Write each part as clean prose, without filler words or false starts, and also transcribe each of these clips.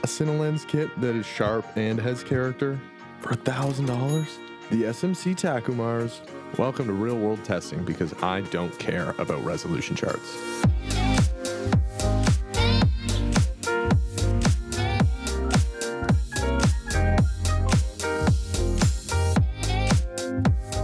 a Cinelens kit that is sharp and has character for $1,000? The SMC Takumars. Welcome to real world testing, because I don't care about resolution charts.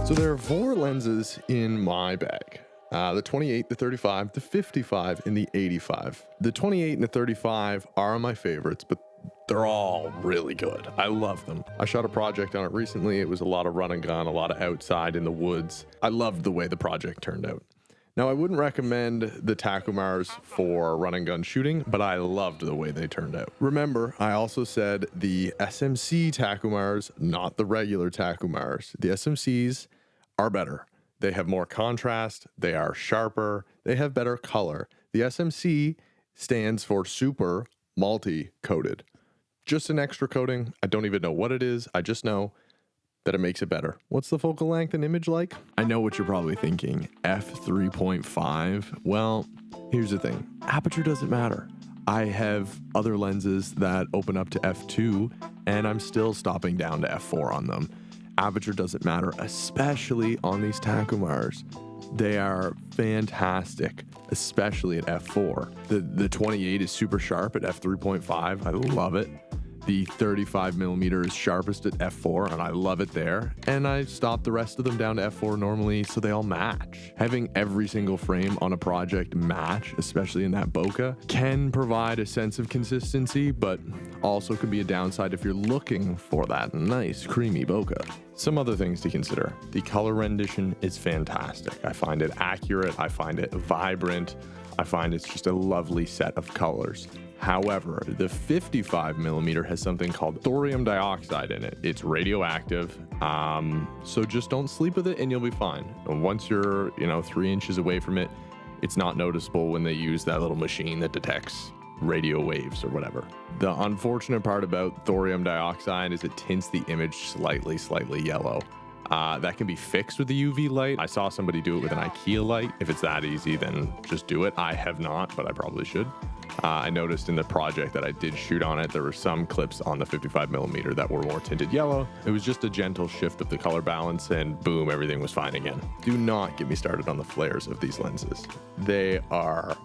So there are 4 lenses in my bag. The 28, the 35, the 55, and the 85. The 28 and the 35 are my favorites, but they're all really good. I love them. I shot a project on it recently. It was a lot of run and gun, a lot of outside in the woods. I loved the way the project turned out. Now, I wouldn't recommend the Takumars for run and gun shooting, but I loved the way they turned out. Remember, I also said the SMC Takumars, not the regular Takumars. The SMCs are better. They have more contrast, they are sharper, they have better color. The SMC stands for super multi-coated. Just an extra coating. I don't even know what it is. I just know that it makes it better. What's the focal length and image like? I know what you're probably thinking. f3.5. Well, here's the thing. Aperture doesn't matter. I have other lenses that open up to f2, and I'm still stopping down to f4 on them. Aperture doesn't matter, especially on these Takumars. They are fantastic, especially at f4. The 28 is super sharp at f3.5. I love it. The 35mm is sharpest at f4, and I love it there. And I stop the rest of them down to f4 normally, so they all match. Having every single frame on a project match, especially in that bokeh, can provide a sense of consistency, but also can be a downside if you're looking for that nice, creamy bokeh. Some other things to consider. The color rendition is fantastic. I find it accurate. I find it vibrant. I find it's just a lovely set of colors. However, the 55mm has something called thorium dioxide in it. It's radioactive, so just don't sleep with it and you'll be fine. And once you're, 3 inches away from it, it's not noticeable when they use that little machine that detects radio waves or whatever. The unfortunate part about thorium dioxide is it tints the image slightly yellow. That can be fixed with the UV light. I saw somebody do it with an IKEA light. If it's that easy, then just do it. I have not, but I probably should. I noticed in the project that I did shoot on it, there were some clips on the 55mm that were more tinted yellow. It was just a gentle shift of the color balance, and boom, everything was fine again. Do not get me started on the flares of these lenses. They are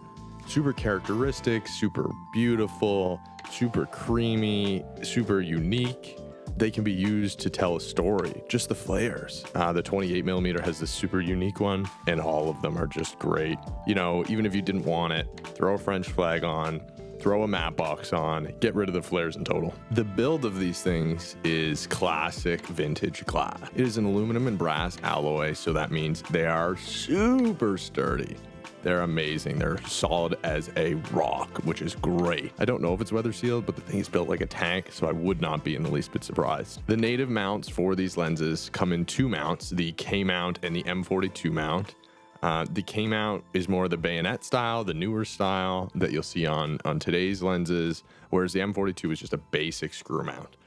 super characteristic, super beautiful, super creamy, super unique. They can be used to tell a story, just the flares. The 28mm has this super unique one, and all of them are just great. Even if you didn't want it, throw a French flag on, throw a matte box on, get rid of the flares in total. The build of these things is classic vintage glass. It is an aluminum and brass alloy, so that means they are super sturdy. They're amazing. They're solid as a rock, which is great. I don't know if it's weather sealed, but the thing is built like a tank, so I would not be in the least bit surprised. The native mounts for these lenses come in 2 mounts, the K mount and the M42 mount. The K mount is more the bayonet style, the newer style that you'll see on today's lenses, whereas the M42 is just a basic screw mount.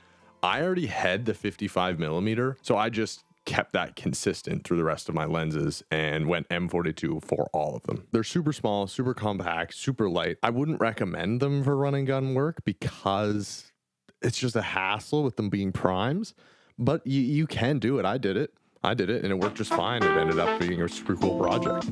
I already had the 55mm, so I just kept that consistent through the rest of my lenses and went M42 for all of them. They're super small, super compact, super light. I wouldn't recommend them for run and gun work because it's just a hassle with them being primes, but you can do it. I did it and it worked just fine. It ended up being a super cool project.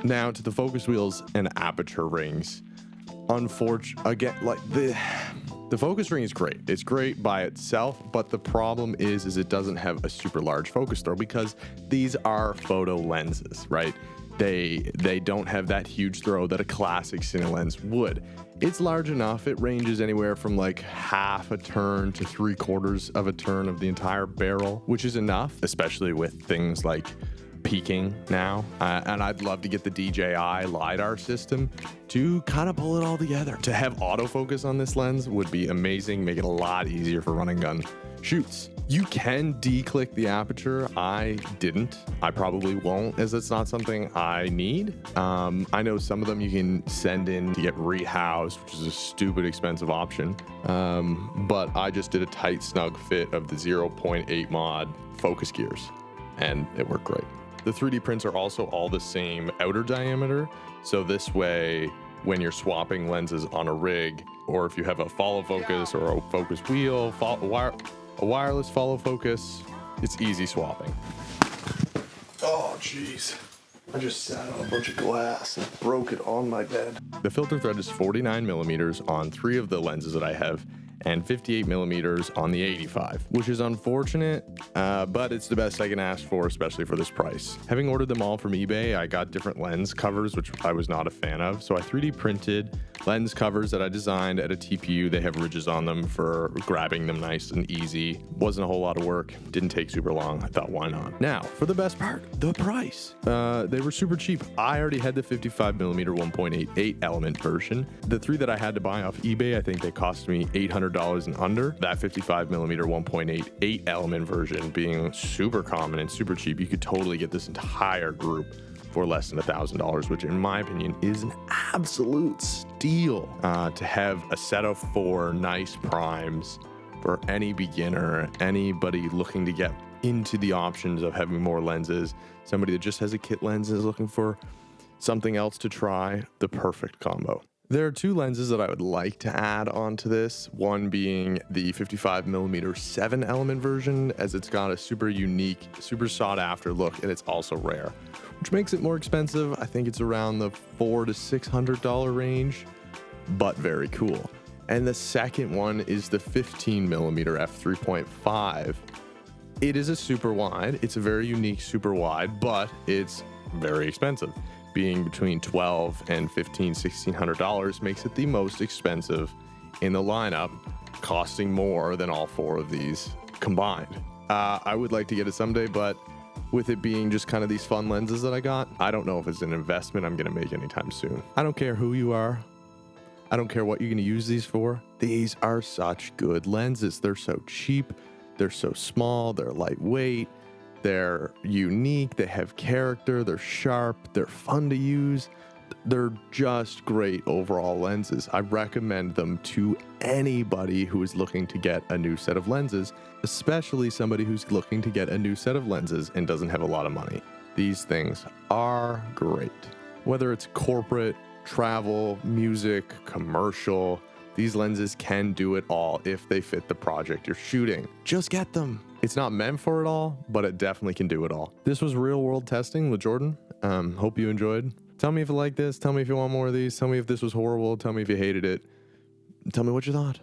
Now to the focus wheels and aperture rings. Again, like the focus ring is great. It's great by itself, but the problem is it doesn't have a super large focus throw because these are photo lenses, right? They don't have that huge throw that a classic cine lens would. It's large enough. It ranges anywhere from like half a turn to 3/4 of a turn of the entire barrel, which is enough, especially with things like peaking now, and I'd love to get the DJI LiDAR system to kind of pull it all together. To have autofocus on this lens would be amazing, make it a lot easier for run and gun shoots. You can declick the aperture. I didn't. I probably won't, as it's not something I need. I know some of them you can send in to get rehoused, which is a stupid expensive option, but I just did a tight snug fit of the 0.8 mod focus gears, and it worked great. The 3D prints are also all the same outer diameter. So this way, when you're swapping lenses on a rig, or if you have a follow focus or a focus wheel, a wireless follow focus, it's easy swapping. Oh, jeez. I just sat on a bunch of glass and broke it on my bed. The filter thread is 49 millimeters on 3 of the lenses that I have, and 58 millimeters on the 85, which is unfortunate, but it's the best I can ask for, especially for this price. Having ordered them all from eBay, I got different lens covers, which I was not a fan of. So I 3D printed lens covers that I designed at a TPU. They have ridges on them for grabbing them nice and easy. Wasn't a whole lot of work. Didn't take super long. I thought, why not? Now, for the best part, the price. They were super cheap. I already had the 55 millimeter 1.88 element version. The 3 that I had to buy off eBay, I think they cost me $800 and under. That 55 millimeter 1.88 element version being super common and super cheap. You could totally get this entire group for less than $1,000, which in my opinion is an absolute steal. To have a set of 4 nice primes for any beginner, anybody looking to get into the options of having more lenses, somebody that just has a kit lens and is looking for something else to try, the perfect combo. There are 2 lenses that I would like to add onto this, one being the 55 millimeter 7 element version, as it's got a super unique, super sought after look, and it's also rare, which makes it more expensive. I think it's around the $400 to $600 range, but very cool. And the second one is the 15 millimeter f3.5. It is a super wide. It's a very unique super wide, but it's very expensive. Being between $1,200 and $1,600 makes it the most expensive in the lineup, costing more than all 4 of these combined. I would like to get it someday, but with it being just kind of these fun lenses that I got, I don't know if it's an investment I'm going to make anytime soon. I don't care who you are. I don't care what you're going to use these for. These are such good lenses. They're so cheap. They're so small. They're lightweight. They're unique, they have character, they're sharp, they're fun to use. They're just great overall lenses. I recommend them to anybody who is looking to get a new set of lenses, especially somebody who's looking to get a new set of lenses and doesn't have a lot of money. These things are great. Whether it's corporate, travel, music, commercial, these lenses can do it all if they fit the project you're shooting. Just get them. It's not meant for it all, but it definitely can do it all. This was real world testing with Jordan. Hope you enjoyed. Tell me if you like this. Tell me if you want more of these. Tell me if this was horrible. Tell me if you hated it. Tell me what you thought.